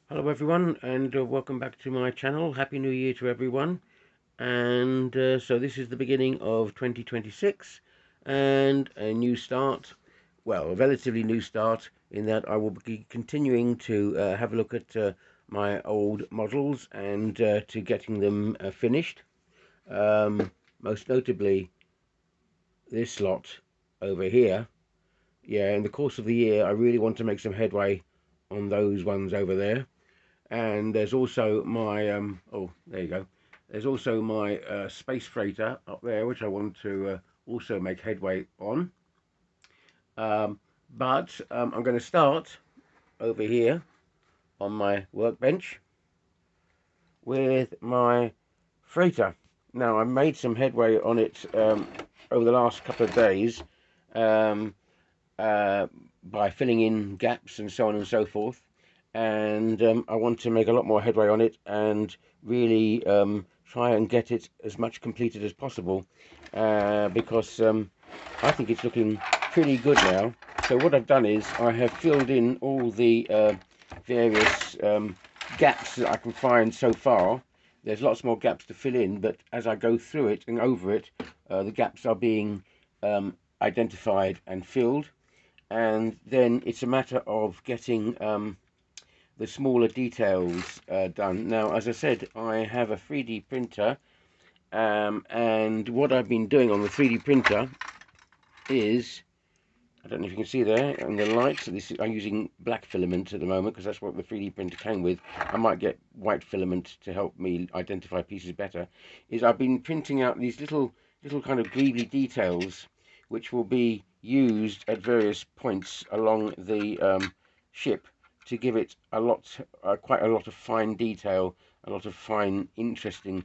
Hello everyone, and welcome back to my channel. Happy New Year to everyone. And so this is the beginning of 2026 and a new start. Well, a relatively new start in that I will be continuing to have a look at my old models and to getting them finished. Most notably this lot over here. Yeah, in the course of the year I really want to make some headway on those ones over there. And there's also my oh, there you go, there's also my space freighter up there, which I want to also make headway on. But I'm going to start over here on my workbench with my freighter. Now, I've made some headway on it over the last couple of days, um, uh, by filling in gaps and so on and so forth. And I want to make a lot more headway on it and really try and get it as much completed as possible, because I think it's looking pretty good now. So what I've done is I have filled in all the various gaps that I can find so far. There's lots more gaps to fill in, but as I go through it and over it, the gaps are being identified and filled, and then it's a matter of getting the smaller details done. Now, as I said, I have a 3D printer, and what I've been doing on the 3D printer is, I don't know if you can see there on the lights, I'm using black filament at the moment because that's what the 3D printer came with. I might get white filament to help me identify pieces better. Is I've been printing out these little kind of greebly details which will be used at various points along the ship to give it a lot, quite a lot of fine detail, a lot of fine, interesting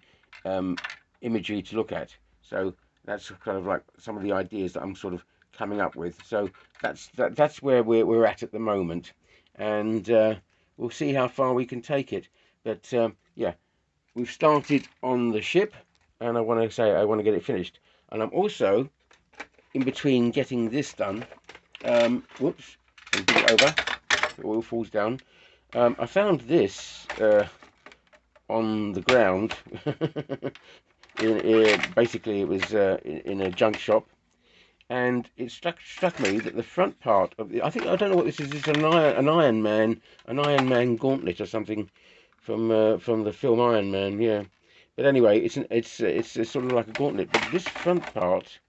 imagery to look at. So that's kind of like some of the ideas that I'm sort of coming up with. So that's where we're at the moment, and we'll see how far we can take it. But yeah, we've started on the ship, and I want to say I want to get it finished. And I'm also in between getting this done. Whoops, and put it over. It all falls down. I found this on the ground. Basically, it was in a junk shop, and it struck me that the front part of the, I don't know what this is. It's an Iron Man gauntlet or something from the film Iron Man. Yeah, but anyway, it's sort of like a gauntlet. But this front part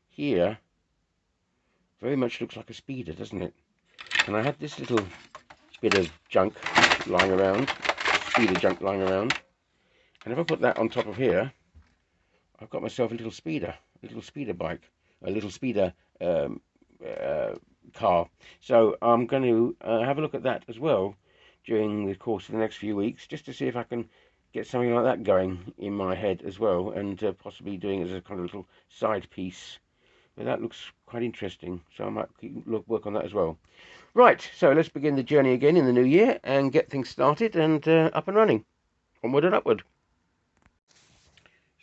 here very much looks like a speeder, doesn't it? And I had this little bit of junk lying around, speeder junk lying around, and if I put that on top of here, I've got myself a little speeder bike, a little speeder um, car. So I'm going to have a look at that as well during the course of the next few weeks, just to see if I can get something like that going in my head as well, and possibly doing it as a kind of little side piece. But that looks quite interesting, so I might work on that as well. Right, so let's begin the journey again in the new year and get things started and up and running. Onward and upward.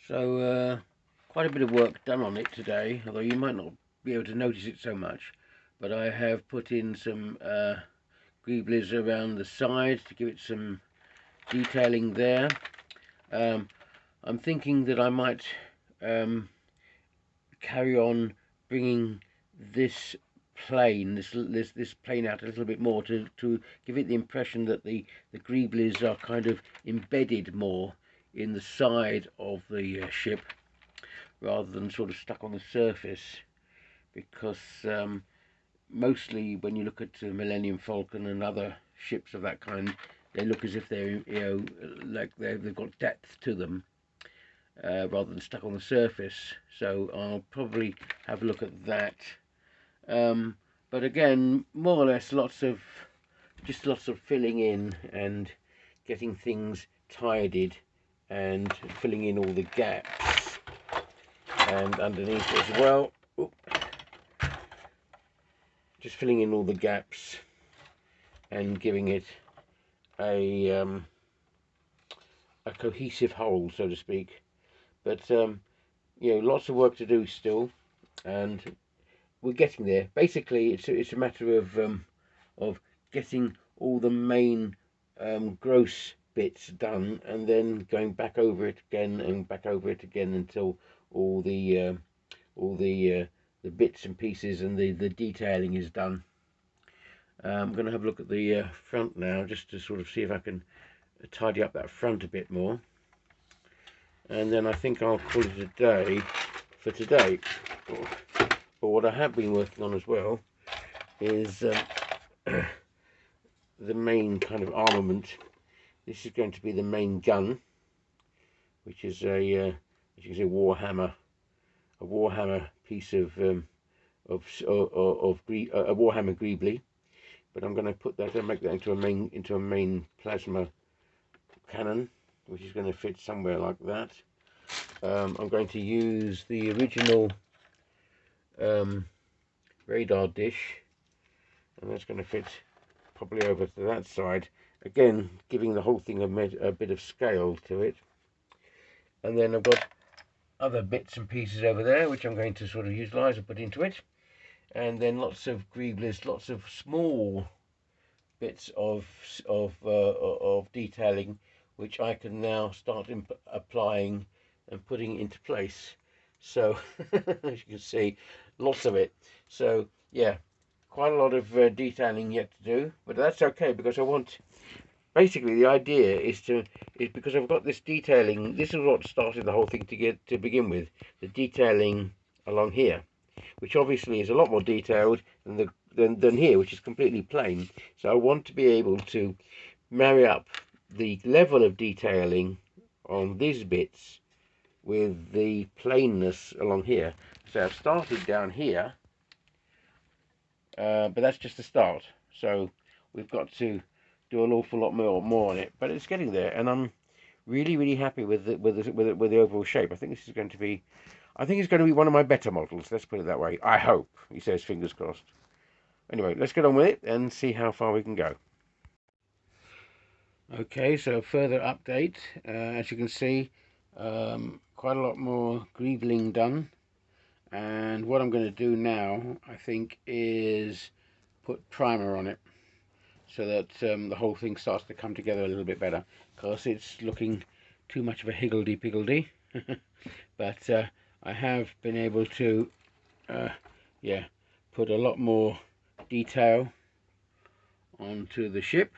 So quite a bit of work done on it today, although you might not be able to notice it so much. But I have put in some greeblies around the sides to give it some detailing there. I'm thinking that I might carry on bringing this plane, this plane out a little bit more to give it the impression that the greeblies are kind of embedded more in the side of the ship rather than sort of stuck on the surface, because mostly when you look at Millennium Falcon and other ships of that kind, they look as if they're, like they've got depth to them, rather than stuck on the surface. So I'll probably have a look at that. But again, more or less lots of filling in and getting things tidied and filling in all the gaps, and underneath as well. Oop. Just filling in all the gaps and giving it a cohesive whole, so to speak. But lots of work to do still, and we're getting there. Basically, it's a matter of getting all the main gross bits done, and then going back over it again and back over it again until all the all the bits and pieces and the detailing is done. I'm going to have a look at the front now, just to sort of see if I can tidy up that front a bit more, and then I think I'll call it a day for today. But what I have been working on as well is the main kind of armament. This is going to be the main gun, which is a as you can see, a Warhammer piece of a Warhammer greebling. But I'm going to put that and make that into a main plasma cannon, which is going to fit somewhere like that. I'm going to use the original radar dish, and that's going to fit probably over to that side, again giving the whole thing a bit of scale to it. And then I've got other bits and pieces over there which I'm going to sort of utilize and put into it, and then lots of greeblings, lots of small bits of detailing which I can now start applying and putting into place. So as you can see, lots of it. So yeah, quite a lot of detailing yet to do, but that's okay, because I want, basically the idea is because I've got this detailing. This is what started the whole thing to begin with, the detailing along here, which obviously is a lot more detailed than here, which is completely plain. So I want to be able to marry up the level of detailing on these bits with the plainness along here. So I've started down here, but that's just a start. So we've got to do an awful lot more on it, but it's getting there, and I'm really happy with the overall shape. I think this is going to be, I think it's going to be one of my better models. Let's put it that way. I hope. He says, fingers crossed. Anyway, let's get on with it and see how far we can go. Okay, so further update. As you can see, quite a lot more greebling done. And what I'm going to do now, I think, is put primer on it, so that the whole thing starts to come together a little bit better, because it's looking too much of a higgledy-piggledy. But I have been able to yeah, put a lot more detail onto the ship.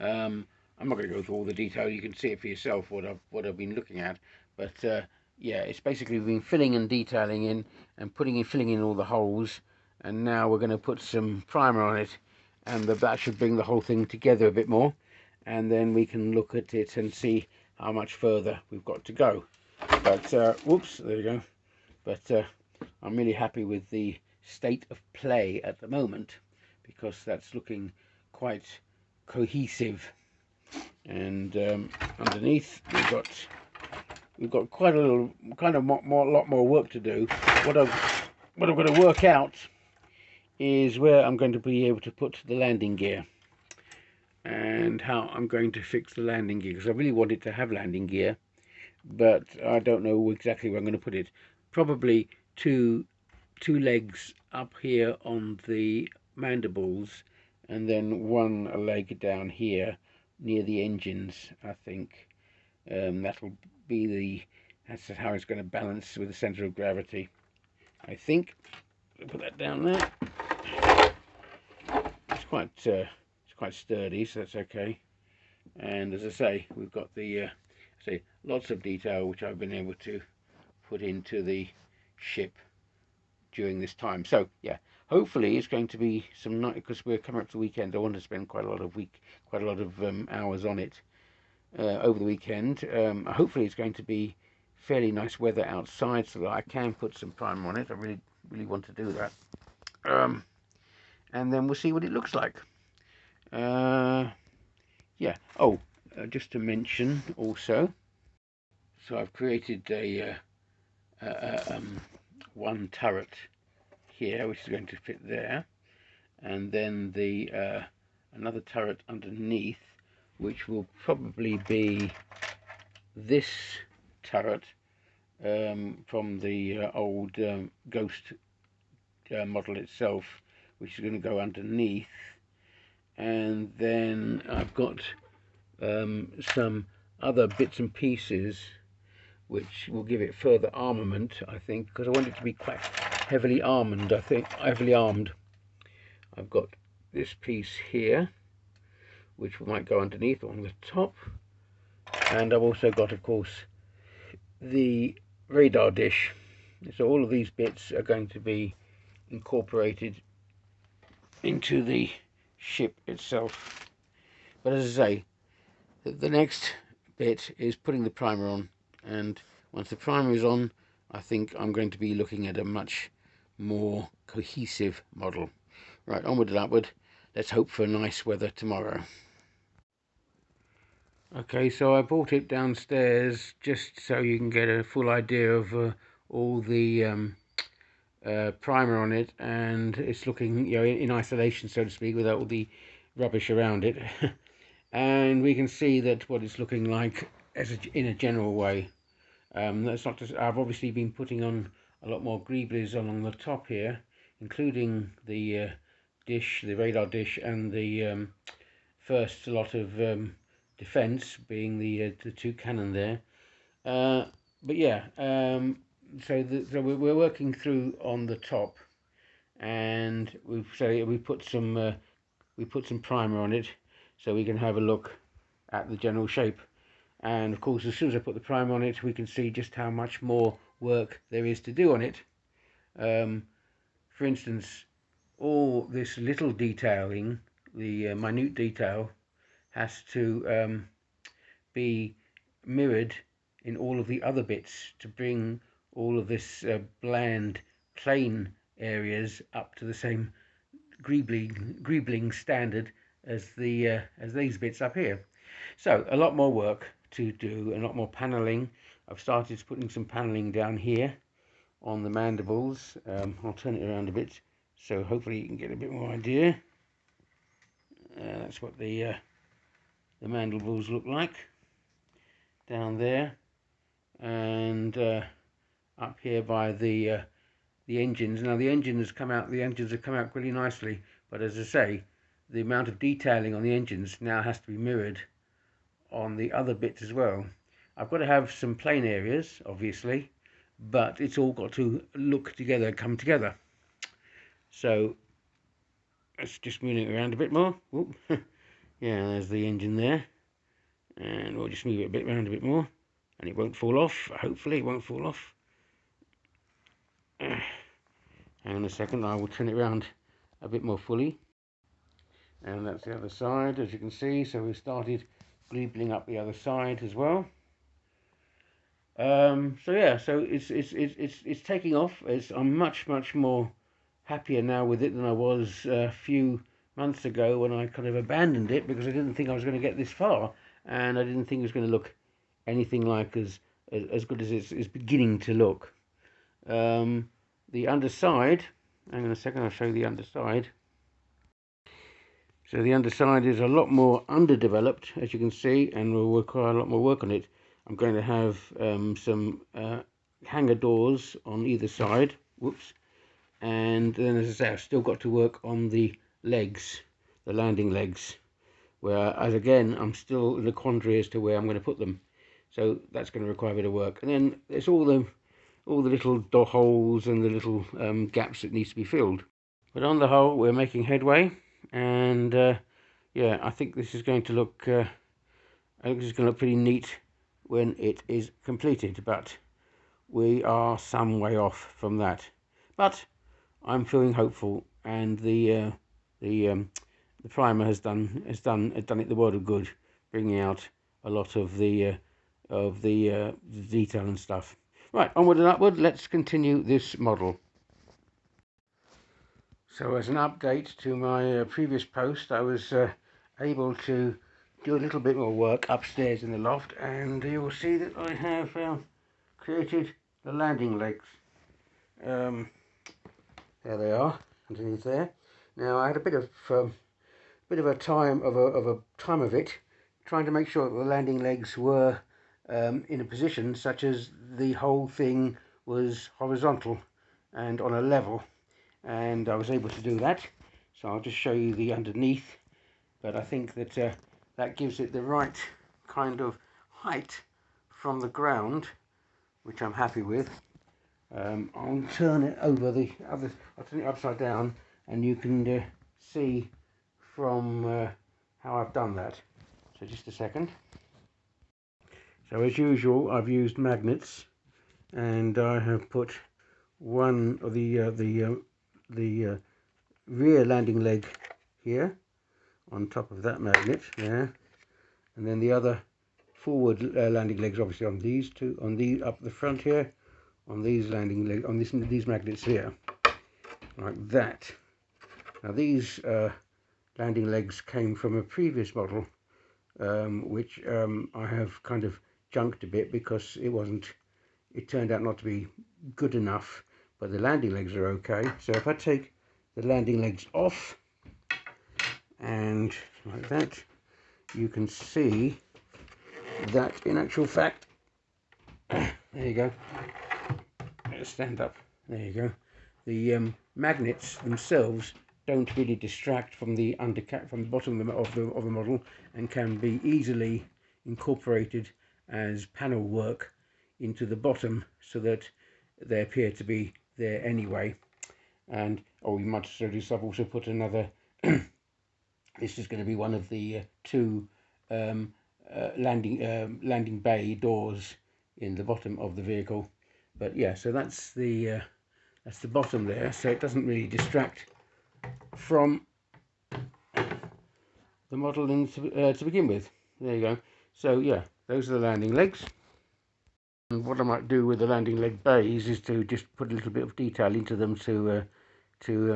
I'm not going to go through all the detail. You can see it for yourself what I've been looking at. But yeah, it's basically been filling and detailing in and filling in all the holes. And now we're going to put some primer on it, and that should bring the whole thing together a bit more. And then we can look at it and see how much further we've got to go. But whoops, there you go. But I'm really happy with the state of play at the moment, because that's looking quite cohesive. And underneath we've got quite a little lot more work to do. What I've got to work out is where I'm going to be able to put the landing gear, and how I'm going to fix the landing gear, because I really want it to have landing gear, but I don't know exactly where I'm going to put it. Probably two legs up here on the mandibles, and then one leg down here near the engines. I think that'll be that's how it's going to balance with the center of gravity, I think. I'll put that down there. It's quite sturdy, so that's okay. And as I say, we've got the lots of detail which I've been able to put into the ship during this time. So yeah, hopefully it's going to be some night, because we're coming up to the weekend. I want to spend quite a lot of hours on it over the weekend. Hopefully it's going to be fairly nice weather outside, so that I can put some primer on it. I really want to do that. And then we'll see what it looks like. Yeah. Oh, just to mention also, so I've created a one turret here, which is going to fit there, and then the another turret underneath, which will probably be this turret from the old Ghost model itself, which is going to go underneath. and then I've got some other bits and pieces which will give it further armament, I think, because I want it to be quite heavily armed. Heavily armed. I've got this piece here, which might go underneath on the top, and I've also got, of course, the radar dish. So all of these bits are going to be incorporated into the ship itself. But as I say, the next bit is putting the primer on, and once the primer is on, I think I'm going to be looking at a much more cohesive model. Right, onward and upward. Let's hope for nice weather tomorrow. Okay, so I brought it downstairs just so you can get a full idea of all the primer on it, and it's looking, you know, in isolation, so to speak, without all the rubbish around it. And we can see that what it's looking like in a general way. That's not just, I've obviously been putting on a lot more greeblies along the top here, including the dish, the radar dish, and the first lot of defense, being the two cannon there. But yeah, so we're working through on the top, and we put some primer on it so we can have a look at the general shape. And of course, as soon as I put the primer on it, we can see just how much more work there is to do on it. For instance, all this little detailing, the minute detail, has to be mirrored in all of the other bits to bring all of this bland, plain areas up to the same greebling standard as these bits up here. So a lot more work to do, a lot more paneling. I've started putting some paneling down here on the mandibles. I'll turn it around a bit so hopefully you can get a bit more idea. That's what the mandibles look like down there, and up here by the engines. Now the engines have come out really nicely, but as I say, the amount of detailing on the engines now has to be mirrored on the other bits as well. I've got to have some plain areas, obviously, but it's all got to look together, come together. So let's just move it around a bit more. Yeah, there's the engine there, and we'll just move it a bit around a bit more, and it won't fall off. Hopefully it won't fall off. Hang on a second, I will turn it around a bit more fully. And that's the other side, as you can see. So we started greebling up the other side as well. So yeah, so it's taking off. I'm much more happier now with it than I was a few months ago when I kind of abandoned it because I didn't think I was going to get this far, and I didn't think it was going to look anything like as good as it's beginning to look. The underside, hang on a second, I'll show you the underside. So the underside is a lot more underdeveloped, as you can see, and will require a lot more work on it. I'm going to have some hanger doors on either side. Whoops. And then, as I say, I've still got to work on the legs, the landing legs, where, as again, I'm still in a quandary as to where I'm going to put them. So that's going to require a bit of work. And then there's all the little dot holes and the little gaps that needs to be filled. But on the whole, we're making headway, and yeah, I think this is going to look pretty neat when it is completed. But we are some way off from that. But I'm feeling hopeful, and the primer has done it the world of good, bringing out a lot of the detail and stuff. Right, onward and upward. Let's continue this model. So as an update to my previous post, I was able to do a little bit more work upstairs in the loft, and you will see that I have created the landing legs. There they are, underneath there. Now I had a bit of a time of it trying to make sure that the landing legs were in a position such as the whole thing was horizontal and on a level, and I was able to do that. So I'll just show you the underneath. but I think that that gives it the right kind of height from the ground, which I'm happy with. I'll turn it over the other, I'll turn it upside down, and you can see from how I've done that. So just a second. So as usual, I've used magnets, and I have put one of the rear landing leg here on top of that magnet there, and then the other forward landing legs obviously on these two, on the up the front here, on these landing legs, on these magnets here, like that. Now these landing legs came from a previous model, which I have kind of junked a bit because it turned out not to be good enough, but the landing legs are okay. So if I take the landing legs off, and like that, you can see that in actual fact, there you go, let's stand up, there you go, the magnets themselves don't really distract from the undercap, from the bottom of the model, and can be easily incorporated as panel work into the bottom, so that they appear to be there anyway. And oh, you might notice I've also put another this is going to be one of the two landing bay doors in the bottom of the vehicle. But yeah, so that's the bottom there, so it doesn't really distract from the model to begin with. There you go. So yeah, those are the landing legs. And what I might do with the landing leg bays is to just put a little bit of detail into them to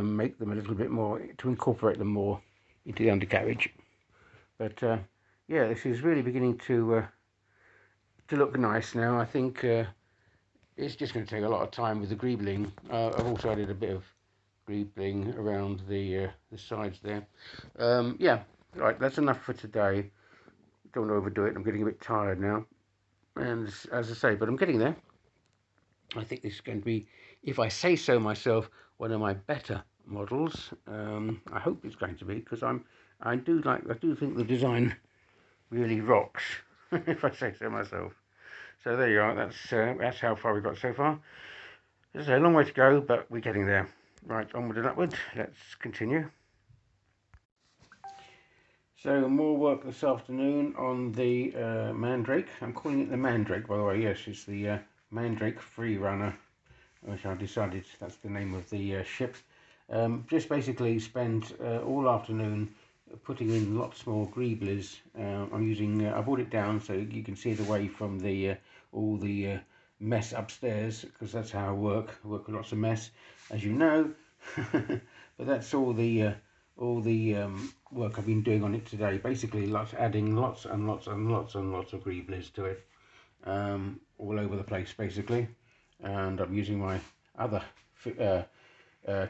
make them a little bit more, to incorporate them more into the undercarriage. But yeah, this is really beginning to look nice now. I think it's just going to take a lot of time with the greebling. I've also added a bit of greebling around the sides there. Yeah, right, that's enough for today. Don't want to overdo it. I'm getting a bit tired now. And as I say, but I'm getting there. I think this is going to be, if I say so myself, one of my better models. I hope it's going to be, because I do think the design really rocks, if I say so myself. So there you are. That's how far we've got so far. There's a long way to go, but we're getting there. Right, onward and upward. Let's continue. So more work this afternoon on the Mandrake. I'm calling it the Mandrake, by the way. Yes, it's the Mandrake Free Runner, which I decided that's the name of the ship. Just basically spent all afternoon putting in lots more greeblies. I'm using, I brought it down so you can see it away from the all the mess upstairs, because that's how I work. I work with lots of mess, as you know. But that's all the work I've been doing on it today. Basically, adding lots and lots and lots and lots of greeblies to it, all over the place basically. And I'm using my other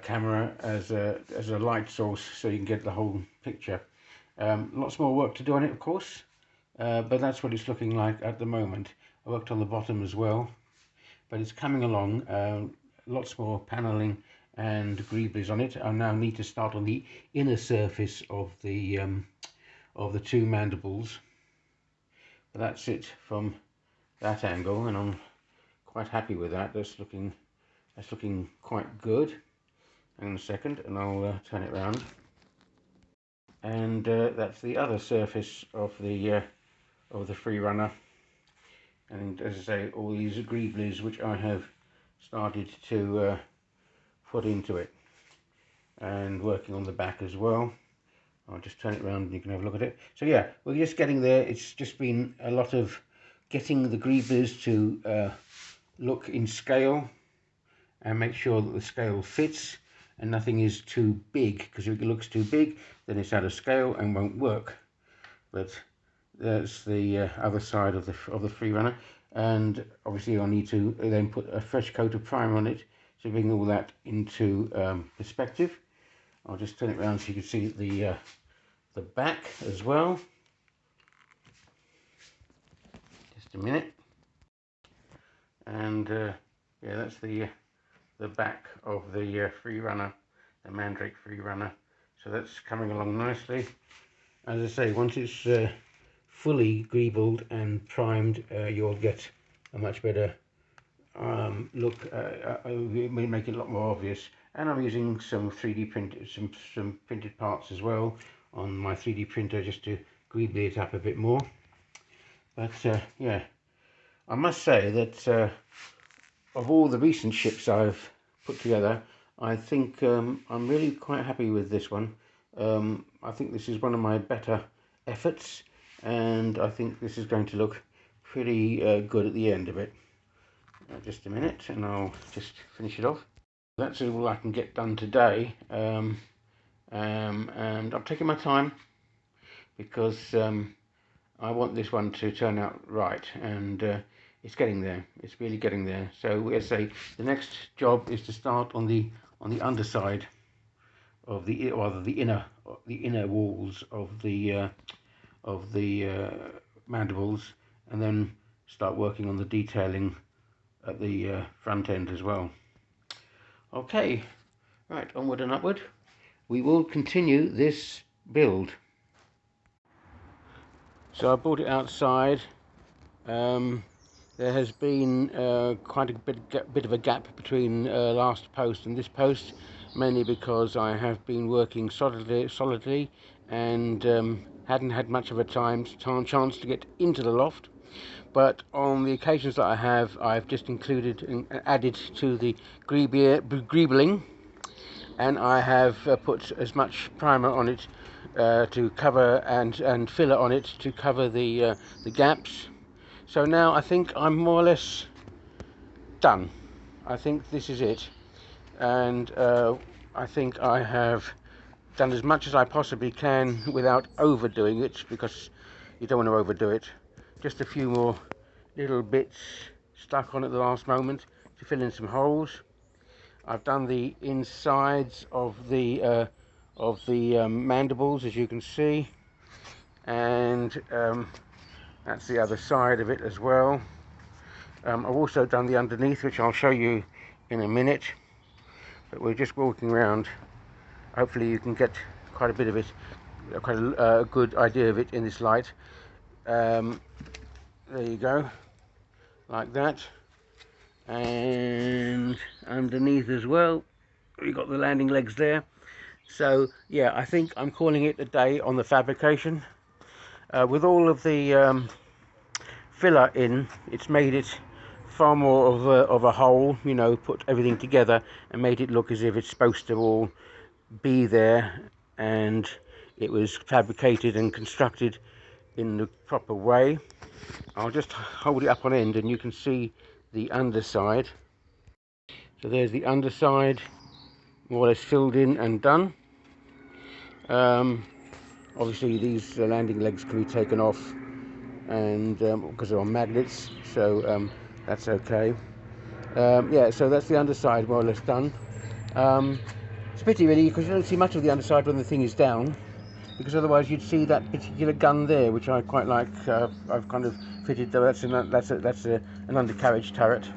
camera as a light source, so you can get the whole picture. Lots more work to do on it, of course, but that's what it's looking like at the moment. I worked on the bottom as well, but it's coming along. Lots more paneling and greeblies on it. I now need to start on the inner surface of the two mandibles. But that's it from that angle, and I'm quite happy with that. That's looking quite good. Hang on a second, and I'll turn it round. And that's the other surface of the Free Runner. And as I say, all these greeblies which I have started to put into it, and working on the back as well. I'll just turn it around and you can have a look at it. So yeah, we're just getting there. It's just been a lot of getting the greeblies to look in scale and make sure that the scale fits and nothing is too big, because if it looks too big then it's out of scale and won't work. But that's the other side of the Free Runner, and obviously I need to then put a fresh coat of primer on it to bring all that into perspective. I'll just turn it around so you can see the back as well. Just a minute. And yeah, that's the back of the Free Runner, the Mandrake Free Runner. So that's coming along nicely. As I say, once it's fully greebled and primed, you'll get a much better look. Make it a lot more obvious. And I'm using some 3D printed, some printed parts as well on my 3D printer just to greeble it up a bit more. But yeah, I must say that of all the recent ships I've put together, I think I'm really quite happy with this one. I think this is one of my better efforts, and I think this is going to look pretty good at the end of it. Just a minute and I'll just finish it off. That's all I can get done today, and I'm taking my time because I want this one to turn out right, and it's getting there. It's really getting there. So as I say, the next job is to start on the underside of the, or rather the inner walls of the mandibles, and then start working on the detailing at the front end as well. Okay, right, onward and upward. We will continue this build. So I brought it outside. There has been quite a bit of a gap between last post and this post, mainly because I have been working solidly and hadn't had much of a chance to get into the loft. But on the occasions that I have, I've just included and added to the greebling, and I have put as much primer on it to cover and filler on it to cover the gaps. So now I think I'm more or less done. I think this is it, and I think I have done as much as I possibly can without overdoing it, because you don't want to overdo it. Just a few more little bits stuck on at the last moment to fill in some holes. I've done the insides of the mandibles, as you can see, and that's the other side of it as well. I've also done the underneath, which I'll show you in a minute, but we're just walking around. Hopefully you can get quite a bit of it, quite a good idea of it in this light. There you go, like that. And underneath as well, we've got the landing legs there. So yeah, I think I'm calling it a day on the fabrication. With all of the filler in, it's made it far more of a whole, you know, put everything together and made it look as if it's supposed to all be there, and it was fabricated and constructed in the proper way. I'll just hold it up on end and you can see the underside. So there's the underside, more or less filled in and done. Obviously these landing legs can be taken off, and because they're on magnets, so that's okay. Yeah, so that's the underside more or less done. It's a pity really, because you don't see much of the underside when the thing is down, because otherwise you'd see that particular gun there, which I quite like. I've kind of fitted, though that's an undercarriage turret.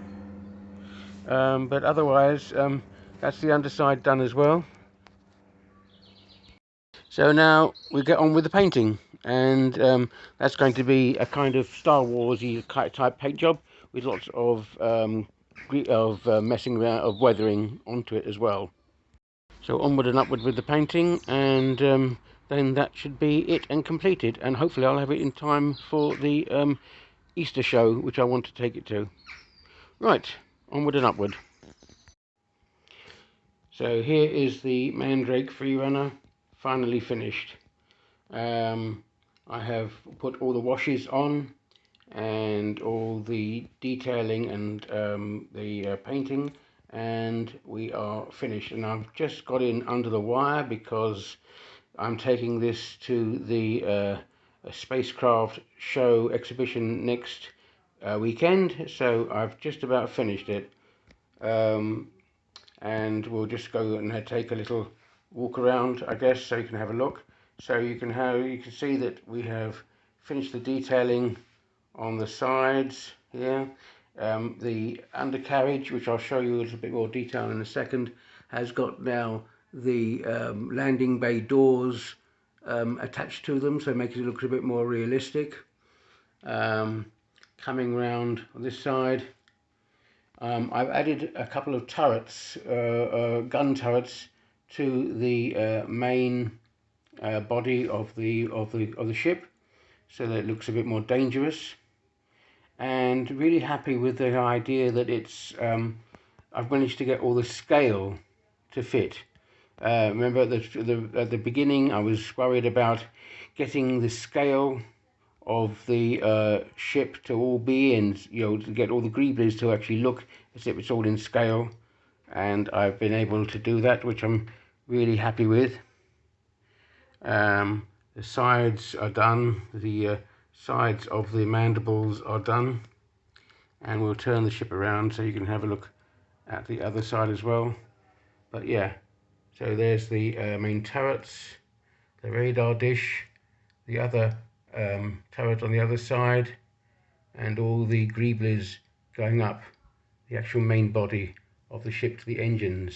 But otherwise, that's the underside done as well. So now we get on with the painting, and that's going to be a kind of Star Wars-y type paint job with lots of messing around, of weathering onto it as well. So onward and upward with the painting, and then that should be it and completed, and hopefully I'll have it in time for the Easter show, which I want to take it to. Right, onward and upward. So here is the Mandrake Free Runner, finally finished. I have put all the washes on and all the detailing and the painting, and we are finished. And I've just got in under the wire because I'm taking this to the spacecraft show exhibition next weekend, so I've just about finished it. And we'll just go and take a little walk around, I guess, so you can have a look. So you can see that we have finished the detailing on the sides here. The undercarriage, which I'll show you a little bit more detail in a second, has got now the landing bay doors attached to them, so it makes it look a bit more realistic. Coming round on this side, I've added a couple of turrets, gun turrets, to the main body of the ship, so that it looks a bit more dangerous. And really happy with the idea that it's I've managed to get all the scale to fit. Remember at the beginning I was worried about getting the scale of the ship to all be in, to get all the greeblings to actually look as if it's all in scale, and I've been able to do that, which I'm really happy with. The sides are done, the sides of the mandibles are done, and we'll turn the ship around so you can have a look at the other side as well. But yeah, so there's the main turrets, the radar dish, the other turret on the other side, and all the greeblings going up the actual main body of the ship to the engines.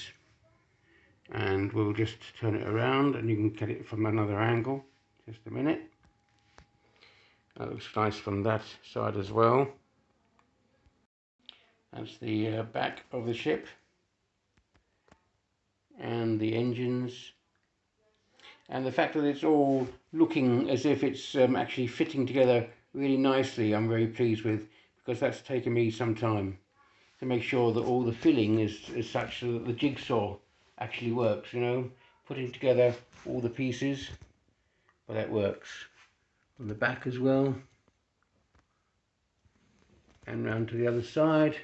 And we'll just turn it around and you can get it from another angle. Just a minute. That looks nice from that side as well. That's the back of the ship and the engines, and the fact that it's all looking as if it's actually fitting together really nicely, I'm very pleased with, because that's taken me some time to make sure that all the filling is such that the jigsaw actually works, putting together all the pieces, but that works. On the back as well, and round to the other side.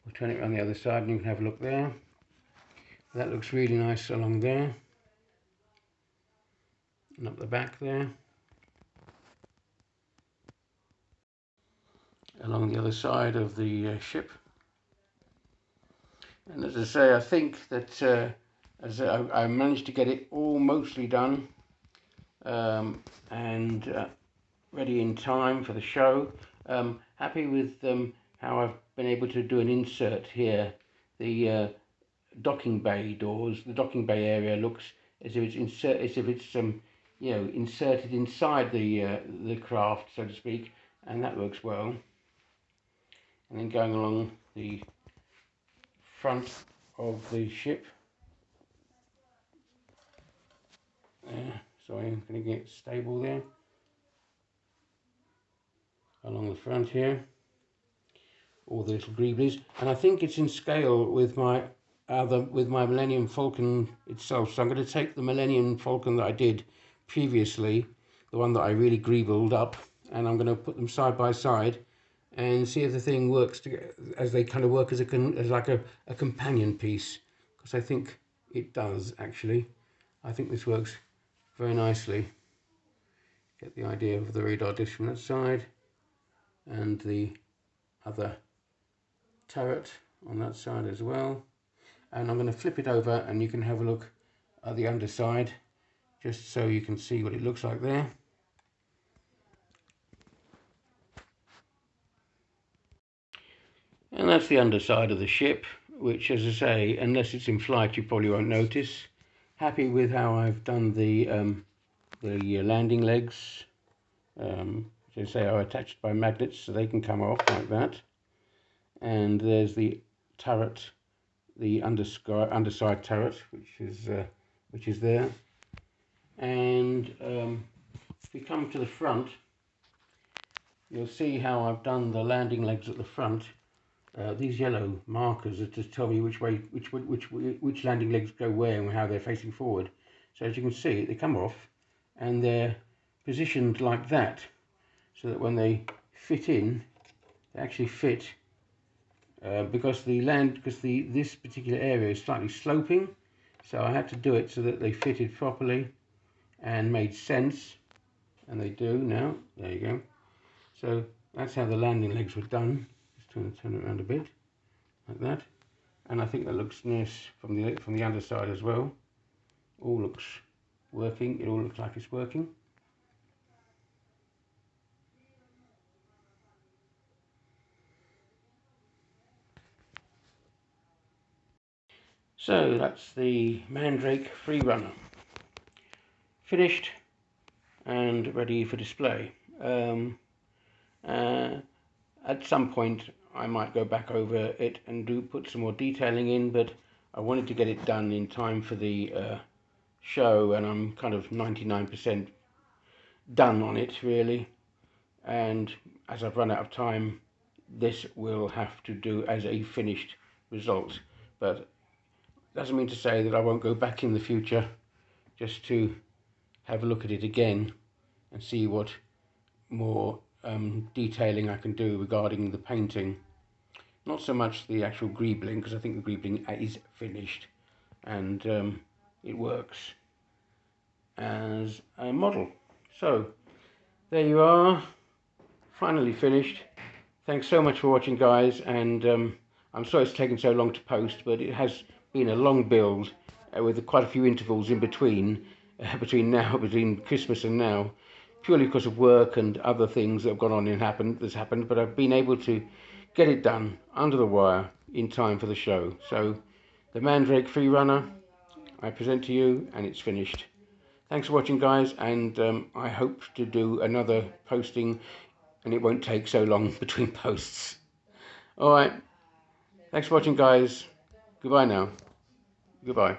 We'll turn it around the other side and you can have a look there. That looks really nice along there, and up the back there, along the other side of the ship. And as I say, I think that as I managed to get it all mostly done and ready in time for the show. Happy with how I've been able to do an insert here. The docking bay doors, the docking bay area looks as if it's inserted inside the craft, so to speak, and that works well. And then going along the front of the ship. Sorry, I'm going to get stable there. Along the front here, all the little greeblies, and I think it's in scale with my Millennium Falcon itself. So I'm going to take the Millennium Falcon that I did previously, the one that I really greebled up, and I'm going to put them side by side and see if the thing works together, as they kind of work as like a companion piece, because I think it does actually. I think this works very nicely. Get the idea of the radar dish from that side and the other turret on that side as well. And I'm going to flip it over and you can have a look at the underside, just so you can see what it looks like there. And that's the underside of the ship, which, as I say, unless it's in flight you probably won't notice. Happy with how I've done the landing legs. As I say, are attached by magnets so they can come off like that. And there's the turret, the underside turret, which is there. And if we come to the front, you'll see how I've done the landing legs at the front. These yellow markers are to tell me which landing legs go where and how they're facing forward. So as you can see, they come off and they're positioned like that, so that when they fit in, they actually fit. Because this particular area is slightly sloping, so I had to do it so that they fitted properly and made sense, and they do now. There you go. So that's how the landing legs were done. Just turn it around a bit, like that, and I think that looks nice from the underside as well. All looks working. It all looks like it's working. So that's the Mandrake Free Runner. Finished and ready for display. At some point I might go back over it and put some more detailing in, but I wanted to get it done in time for the show, and I'm kind of 99% done on it really, and as I've run out of time, this will have to do as a finished result. But doesn't mean to say that I won't go back in the future just to have a look at it again and see what more detailing I can do regarding the painting. Not so much the actual greebling, because I think the greebling is finished and it works as a model. So there you are, finally finished. Thanks so much for watching, guys, and I'm sorry it's taken so long to post, but it has been a long build with quite a few intervals in between, between Christmas and now, purely because of work and other things that have gone on and that's happened, but I've been able to get it done under the wire in time for the show. So the Mandrake Free Runner I present to you, and it's finished. Thanks for watching, guys, and I hope to do another posting and it won't take so long between posts. Alright, thanks for watching, guys. Goodbye now. Goodbye.